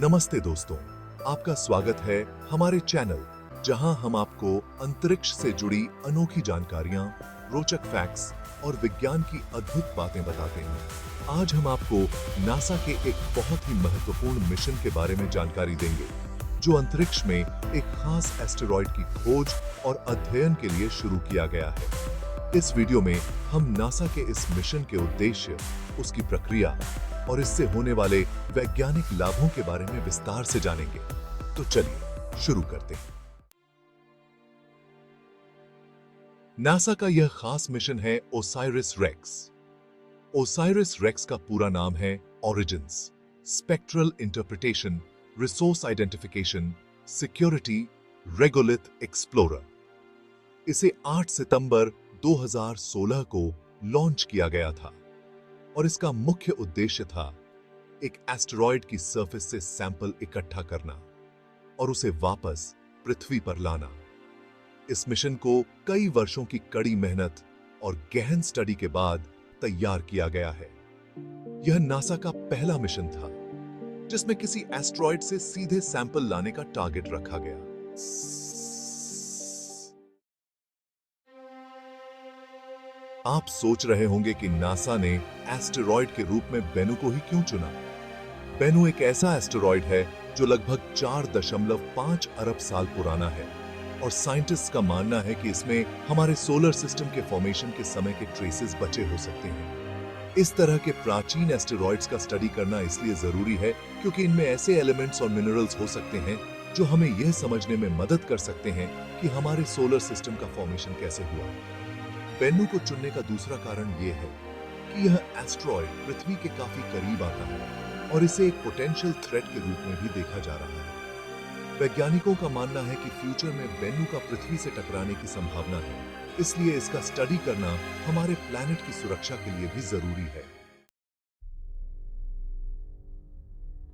नमस्ते दोस्तों, आपका स्वागत है हमारे चैनल जहां हम आपको अंतरिक्ष से जुड़ी अनोखी जानकारियां, रोचक फैक्ट्स और विज्ञान की अद्भुत बातें बताते हैं। आज हम आपको नासा के एक बहुत ही महत्वपूर्ण मिशन के बारे में जानकारी देंगे, जो अंतरिक्ष में एक खास एस्टेरॉयड की खोज और अध्ययन के लिए शुरू किया गया है। इस वीडियो में हम नासा के इस मिशन के उद्देश्य, उसकी प्रक्रिया और इससे होने वाले वैज्ञानिक लाभों के बारे में विस्तार से जानेंगे। तो चलिए शुरू करते हैं। नासा का यह खास मिशन है ओसाइरिस रेक्स। ओसाइरिस रेक्स का पूरा नाम है origins, spectral interpretation, resource identification, security, regolith explorer. इसे 8 सितंबर 2016 को लॉन्च किया गया था और इसका मुख्य उद्देश्य था एक एस्टेरॉयड की सरफेस से सैंपल इकट्ठा करना और उसे वापस पृथ्वी पर लाना। इस मिशन को कई वर्षों की कड़ी मेहनत और गहन स्टडी के बाद तैयार किया गया है। यह नासा का पहला मिशन था जिसमें किसी एस्टेरॉयड से सीधे सैंपल लाने का टारगेट रखा गया। आप सोच रहे होंगे कि नासा ने एस्टेरॉयड के रूप में बेनू को ही क्यों चुना? बेनू एक ऐसा एस्टेरॉयड है जो लगभग 4.5 अरब साल पुराना है और साइंटिस्ट का मानना है कि इसमें हमारे सोलर सिस्टम के फॉर्मेशन के समय के ट्रेसेस बचे हो सकते हैं। इस तरह के प्राचीन एस्टेरॉयड्स का स्टडी करना इसलिए जरूरी है क्योंकि इनमें ऐसे एलिमेंट्स और मिनरल्स हो सकते हैं जो हमें यह समझने में मदद कर सकते हैं कि हमारे सोलर सिस्टम का फॉर्मेशन कैसे हुआ। बेनू को चुनने का दूसरा कारण यह है कि यह एस्टेरॉयड पृथ्वी के काफी करीब आता है और इसे एक पोटेंशियल थ्रेट के रूप में भी देखा जा रहा है। वैज्ञानिकों का मानना है कि फ्यूचर में बेनू का पृथ्वी से टकराने की संभावना है, इसलिए इसका स्टडी करना हमारे प्लैनेट की सुरक्षा के लिए भी जरूरी है।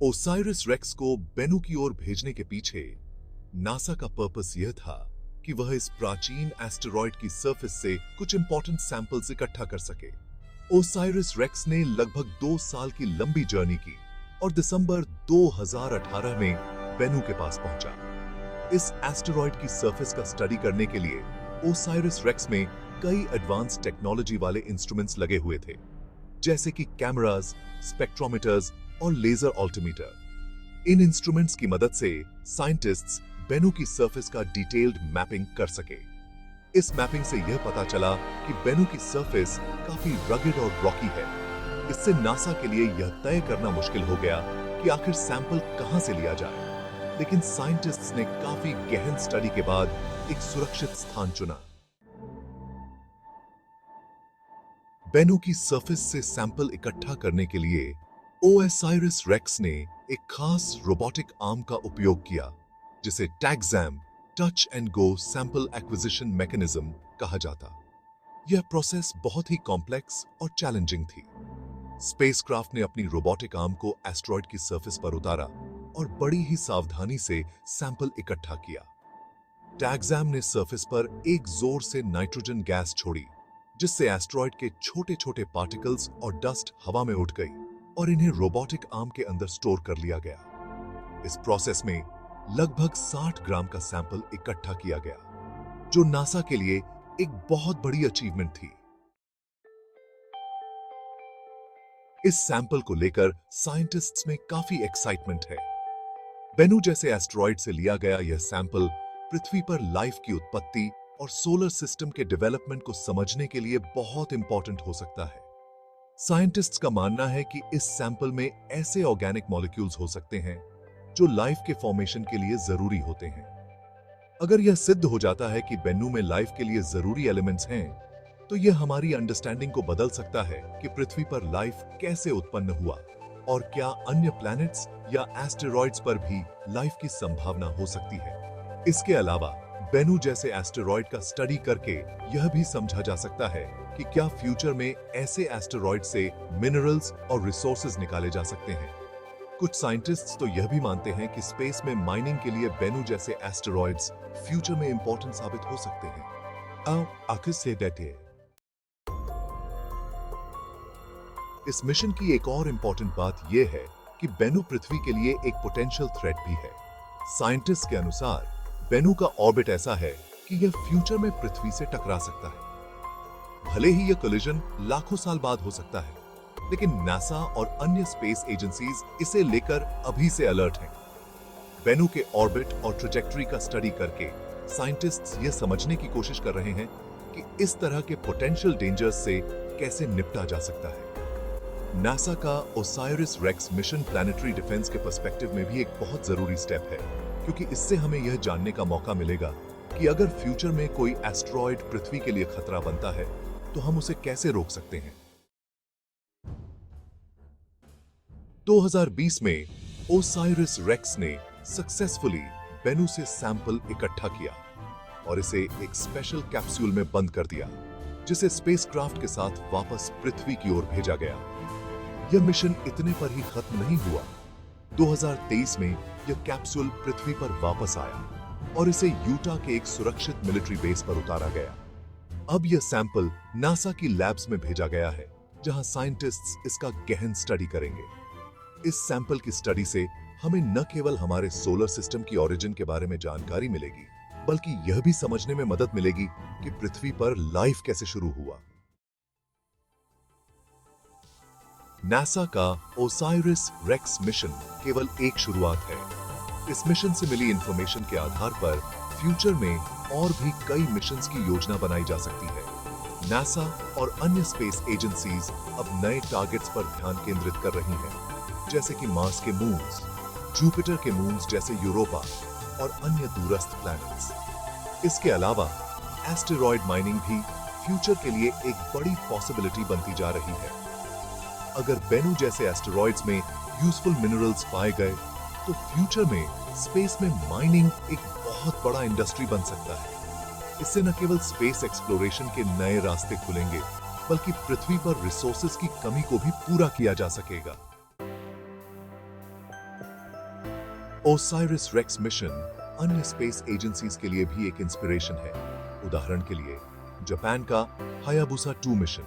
ओसाइरिस रेक्स को बेनू की ओर भेजने के पीछे नासा का पर्पस यह था कि वह इस प्राचीन एस्टेरॉयड की सरफेस से कुछ इंपॉर्टेंट सैंपल्स इकट्ठा कर सके। ओसाइरिस रेक्स ने लगभग 2 साल की लंबी जर्नी की और दिसंबर 2018 में बेनू के पास पहुंचा। इस एस्टेरॉयड की सरफेस का स्टडी करने के लिए ओसाइरिस रेक्स में कई एडवांस टेक्नोलॉजी वाले इंस्ट्रूमेंट्स लगे हुए थे, जैसे कि कैमरास, स्पेक्ट्रोमीटर्स और लेजर अल्टीमीटर। इन इंस्ट्रूमेंट्स की मदद से साइंटिस्ट्स बेनू की सरफेस का डिटेल्ड मैपिंग कर सके। इस मैपिंग से यह पता चला कि बेनू की सरफेस काफी रगेड और रॉकी है। इससे नासा के लिए यह तय करना मुश्किल हो गया कि आखिर सैंपल कहां से लिया जाए, लेकिन साइंटिस्ट्स ने काफी गहन स्टडी के बाद एक सुरक्षित स्थान चुना। बेनू की सरफेस से सैंपल इकट्ठा करने के लिए ओसाइरिस रेक्स ने एक खास रोबोटिक आर्म का उपयोग किया जिसे TAGSAM, touch and go sample acquisition mechanism कहा जाता। यह प्रोसेस बहुत ही कॉम्प्लेक्स और चैलेंजिंग थी। स्पेसक्राफ्ट ने अपनी रोबोटिक आर्म को एस्टेरॉयड की सरफेस पर उतारा और बड़ी ही सावधानी से सैंपल इकट्ठा किया। टैगजैम ने सरफेस पर एक जोर से नाइट्रोजन गैस छोड़ी, जिससे एस्टेरॉयड के छोटे-छोटे पार्टिकल्स और डस्ट हवा में उठ गई और इन्हें रोबोटिक आर्म के अंदर स्टोर कर लिया गया। इस प्रोसेस में लगभग 60 ग्राम का सैंपल इकट्ठा किया गया, जो नासा के लिए एक बहुत बड़ी अचीवमेंट थी। इस सैंपल को लेकर साइंटिस्ट्स में काफी एक्साइटमेंट है। बेनू जैसे एस्टेरॉयड से लिया गया यह सैंपल पृथ्वी पर लाइफ की उत्पत्ति और सोलर सिस्टम के डेवलपमेंट को समझने के लिए बहुत इंपॉर्टेंट हो सकता है। साइंटिस्ट्स का मानना है कि इस सैंपल में ऐसे ऑर्गेनिक मॉलिक्यूल्स हो सकते हैं जो लाइफ के फॉर्मेशन के लिए जरूरी होते हैं। अगर यह सिद्ध हो जाता है कि बेनू में लाइफ के लिए जरूरी एलिमेंट्स हैं, तो यह हमारी अंडरस्टैंडिंग को बदल सकता है कि पृथ्वी पर लाइफ कैसे उत्पन्न हुआ और क्या अन्य प्लैनेट्स या एस्टेरॉयड्स पर भी लाइफ की संभावना हो सकती है। इसके अलावा बेनू जैसे एस्टेरॉयड का स्टडी करके यह भी समझा जा सकता है कि क्या फ्यूचर में ऐसे एस्टेरॉयड से मिनरल्स और रिसोर्सेज निकाले जा सकते हैं। कुछ साइंटिस्ट्स तो यह भी मानते हैं कि स्पेस में माइनिंग के लिए बेनू जैसे एस्टेरॉयड्स फ्यूचर में इंपॉर्टेंट साबित हो सकते हैं। आखिर से बैठे। इस मिशन की एक और इंपॉर्टेंट बात यह है कि बेनू पृथ्वी के लिए एक पोटेंशियल थ्रेट भी है। साइंटिस्ट के अनुसार बेनू का ऑर्बिट ऐसा है कि यह फ्यूचर में पृथ्वी से टकरा सकता है। भले ही यह कोलिजन लाखों साल बाद हो सकता है, लेकिन नासा और अन्य स्पेस एजेंसीज इसे लेकर अभी से अलर्ट हैं। बेनू के ऑर्बिट और ट्रैजेक्टरी का स्टडी करके साइंटिस्ट्स यह समझने की कोशिश कर रहे हैं कि इस तरह के पोटेंशियल डेंजर्स से कैसे निपटा जा सकता है। नासा का OSIRIS REx mission planetary defence के पर्सपेक्टिव में भी एक बहुत जरूरी स्टेप है, क्योंकि इससे हमें यह जानने का मौका मिलेगा कि अगर फ्यूचर में कोई एस्ट्रॉयड पृथ्वी के लिए खतरा बनता है तो हम उसे कैसे रोक सकते हैं। 2020 में ओसाइरिस रेक्स ने सक्सेसफुली बेनू से सैंपल इकट्ठा किया और इसे एक स्पेशल कैप्सूल में बंद कर दिया, जिसे स्पेसक्राफ्ट के साथ वापस पृथ्वी की ओर भेजा गया। यह मिशन इतने पर ही खत्म नहीं हुआ। 2023 में यह कैप्सूल पृथ्वी पर वापस आया और इसे यूटा के एक सुरक्षित मिलिट्री बेस पर उतारा गया। अब यह सैंपल नासा की लैब्स में भेजा गया है, जहां साइंटिस्ट्स इसका गहन स्टडी करेंगे। इस सैंपल की स्टडी से हमें न केवल हमारे सोलर सिस्टम की ओरिजिन के बारे में जानकारी मिलेगी, बल्कि यह भी समझने में मदद मिलेगी कि पृथ्वी पर लाइफ कैसे शुरू हुआ। नासा का ओसाइरिस रेक्स मिशन केवल एक शुरुआत है। इस मिशन से मिली इंफॉर्मेशन के आधार पर फ्यूचर में और भी कई मिशंस की योजना बनाई जा सकती है। नासा और अन्य स्पेस एजेंसीज अब नए टारगेट्स पर ध्यान केंद्रित कर रही हैं, जैसे कि मार्स के मून्स, जुपिटर के मून्स जैसे यूरोपा और अन्य दूरस्थ प्लैनेट्स। इसके अलावा एस्टेरॉयड माइनिंग भी फ्यूचर के लिए एक बड़ी पॉसिबिलिटी बनती जा रही है। अगर बेनू जैसे एस्टेरॉयड्स में यूजफुल मिनरल्स पाए गए तो फ्यूचर में स्पेस में माइनिंग एक बहुत बड़ा इंडस्ट्री बन सकता है। इससे न केवल स्पेस एक्सप्लोरेशन के नए रास्ते खुलेंगे, बल्कि पृथ्वी पर रिसोर्सेज की कमी को भी पूरा किया जा सकेगा। ओसाइरिस रेक्स मिशन अन्य स्पेस एजेंसीज के लिए भी एक इंस्पिरेशन है। उदाहरण के लिए जापान का हायाबुसा 2 मिशन,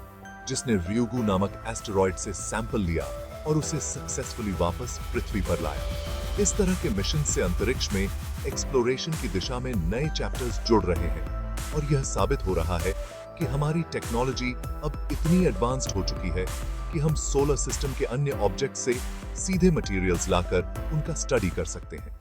जिसने रियोगु नामक एस्टेरॉयड से सैंपल लिया और उसे सक्सेसफुली वापस पृथ्वी पर लाया। इस तरह के मिशन से अंतरिक्ष में एक्सप्लोरेशन की दिशा में नए चैप्टर्स जुड़ रहे हैं और यह साबित हो रहा है कि हमारी टेक्नोलॉजी अब इतनी एडवांस्ड हो चुकी है कि हम सोलर सिस्टम के अन्य ऑब्जेक्ट से सीधे मटेरियल्स लाकर उनका स्टडी कर सकते हैं।